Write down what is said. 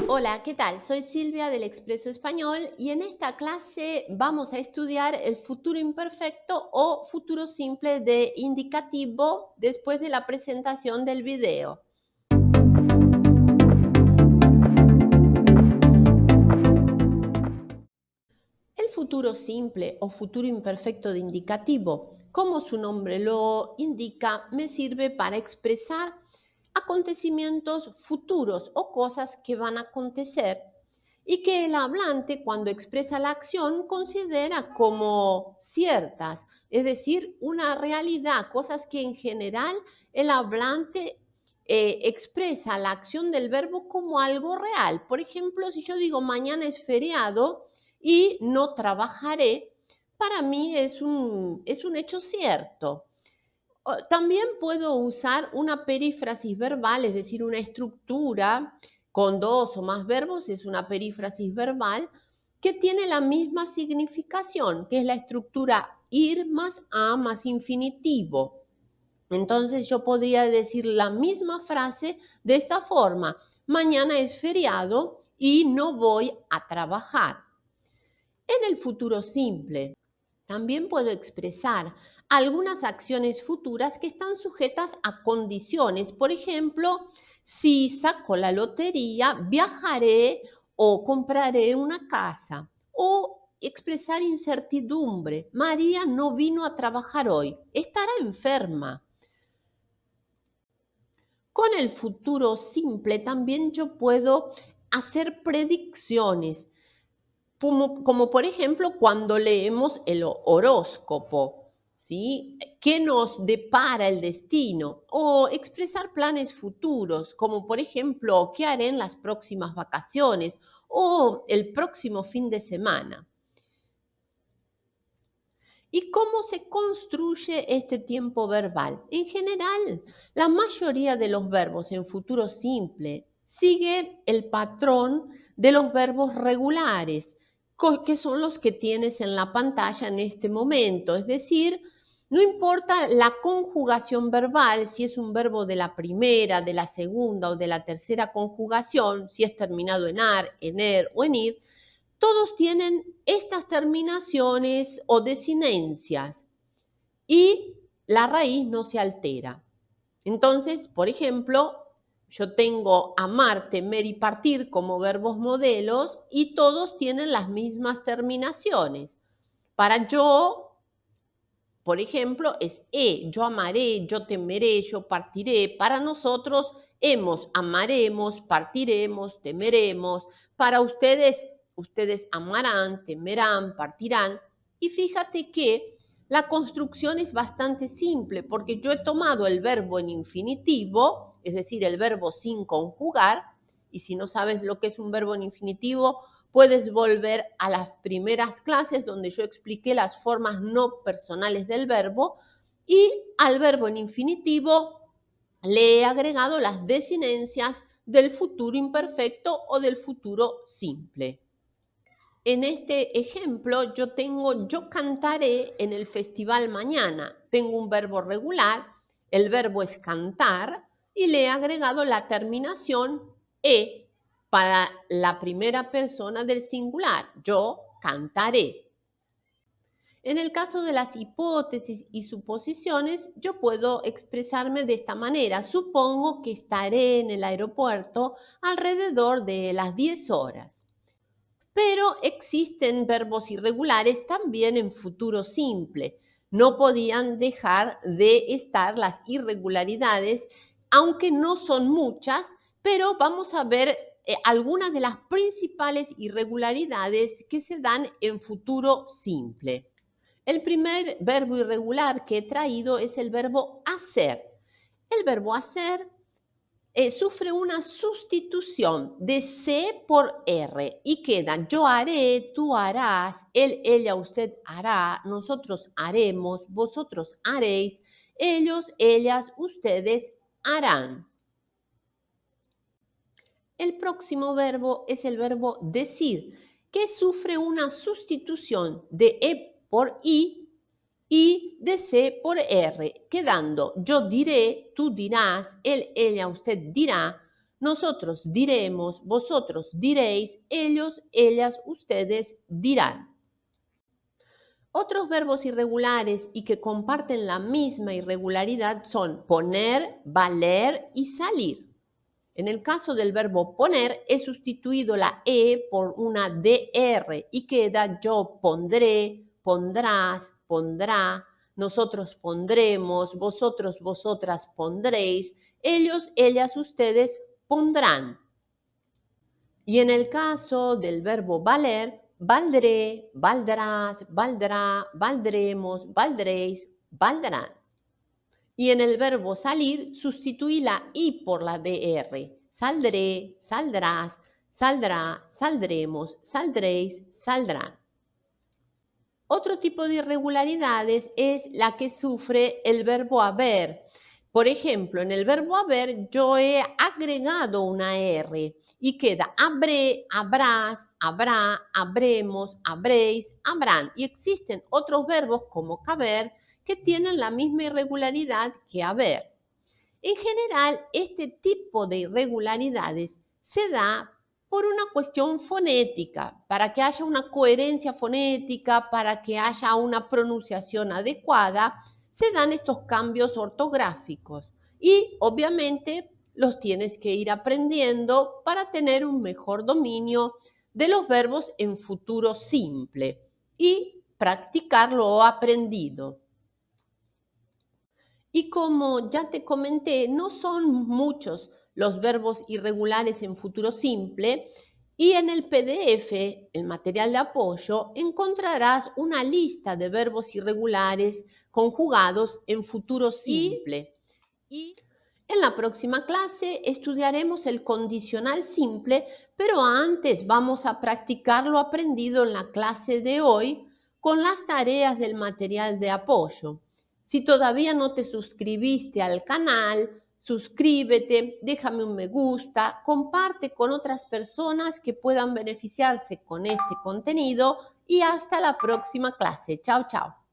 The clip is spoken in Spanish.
Hola, ¿qué tal? Soy Silvia del Expreso Español y en esta clase vamos a estudiar el futuro imperfecto o futuro simple de indicativo después de la presentación del video. El futuro simple o futuro imperfecto de indicativo, como su nombre lo indica, me sirve para expresar acontecimientos futuros o cosas que van a acontecer y que el hablante cuando expresa la acción considera como ciertas, es decir, una realidad, cosas que en general el hablante expresa la acción del verbo como algo real. Por ejemplo, si yo digo mañana es feriado y no trabajaré, para mí es un hecho cierto. También puedo usar una perífrasis verbal, es decir, una estructura con dos o más verbos, es una perífrasis verbal que tiene la misma significación, que es la estructura ir más a más infinitivo. Entonces yo podría decir la misma frase de esta forma: mañana es feriado y no voy a trabajar. En el futuro simple, también puedo expresar algunas acciones futuras que están sujetas a condiciones. Por ejemplo, si saco la lotería, viajaré o compraré una casa. O expresar incertidumbre. María no vino a trabajar hoy. Estará enferma. Con el futuro simple también yo puedo hacer predicciones. Como por ejemplo cuando leemos el horóscopo, ¿sí? ¿Qué nos depara el destino? O expresar planes futuros, como por ejemplo, ¿qué haré en las próximas vacaciones? O el próximo fin de semana. ¿Y cómo se construye este tiempo verbal? En general, la mayoría de los verbos en futuro simple sigue el patrón de los verbos regulares, que son los que tienes en la pantalla en este momento. Es decir, no importa la conjugación verbal, si es un verbo de la primera, de la segunda o de la tercera conjugación, si es terminado en ar, en er o en ir, todos tienen estas terminaciones o desinencias y la raíz no se altera. Entonces, por ejemplo, yo tengo amar, temer y partir como verbos modelos y todos tienen las mismas terminaciones. Para yo, por ejemplo, es yo amaré, yo temeré, yo partiré. Para nosotros, hemos, amaremos, partiremos, temeremos. Para ustedes, ustedes amarán, temerán, partirán. Y fíjate que la construcción es bastante simple porque yo he tomado el verbo en infinitivo, es decir, el verbo sin conjugar, y si no sabes lo que es un verbo en infinitivo, puedes volver a las primeras clases donde yo expliqué las formas no personales del verbo y al verbo en infinitivo le he agregado las desinencias del futuro imperfecto o del futuro simple. En este ejemplo yo cantaré en el festival mañana. Tengo un verbo regular, el verbo es cantar y le he agregado la terminación e para la primera persona del singular. Yo cantaré. En el caso de las hipótesis y suposiciones, yo puedo expresarme de esta manera. Supongo que estaré en el aeropuerto alrededor de las 10 horas. Pero existen verbos irregulares también en futuro simple. No podían dejar de estar las irregularidades, aunque no son muchas, pero vamos a ver algunas de las principales irregularidades que se dan en futuro simple. El primer verbo irregular que he traído es el verbo hacer. El verbo hacer sufre una sustitución de C por R y queda yo haré, tú harás, él, ella, usted hará, nosotros haremos, vosotros haréis, ellos, ellas, ustedes harán. El próximo verbo es el verbo decir, que sufre una sustitución de E por I y de C por R, quedando yo diré, tú dirás, él, ella, usted dirá, Nosotros diremos, vosotros diréis, ellos, ellas, ustedes dirán. Otros verbos irregulares y que comparten la misma irregularidad son poner, valer y salir. En el caso del verbo poner, he sustituido la E por una DR y queda yo pondré, pondrás, pondrá, nosotros pondremos, vosotros, vosotras pondréis, ellos, ellas, ustedes pondrán. Y en el caso del verbo valer, valdré, valdrás, valdrá, valdremos, valdréis, valdrán. Y en el verbo salir, sustituí la I por la DR. Saldré, saldrás, saldrá, saldremos, saldréis, saldrán. Otro tipo de irregularidades es la que sufre el verbo haber. Por ejemplo, en el verbo haber yo he agregado una R y queda habré, habrás, habrá, habremos, habréis, habrán. Y existen otros verbos como caber que tienen la misma irregularidad que haber. En general, este tipo de irregularidades se da por una cuestión fonética, para que haya una coherencia fonética, para que haya una pronunciación adecuada, se dan estos cambios ortográficos y obviamente los tienes que ir aprendiendo para tener un mejor dominio de los verbos en futuro simple y practicar lo aprendido. Y como ya te comenté, no son muchos los verbos irregulares en futuro simple y en el PDF, el material de apoyo, encontrarás una lista de verbos irregulares conjugados en futuro simple. Y en la próxima clase estudiaremos el condicional simple, pero antes vamos a practicar lo aprendido en la clase de hoy con las tareas del material de apoyo. Si todavía no te suscribiste al canal, suscríbete, déjame un me gusta, comparte con otras personas que puedan beneficiarse con este contenido y hasta la próxima clase. Chao, chao.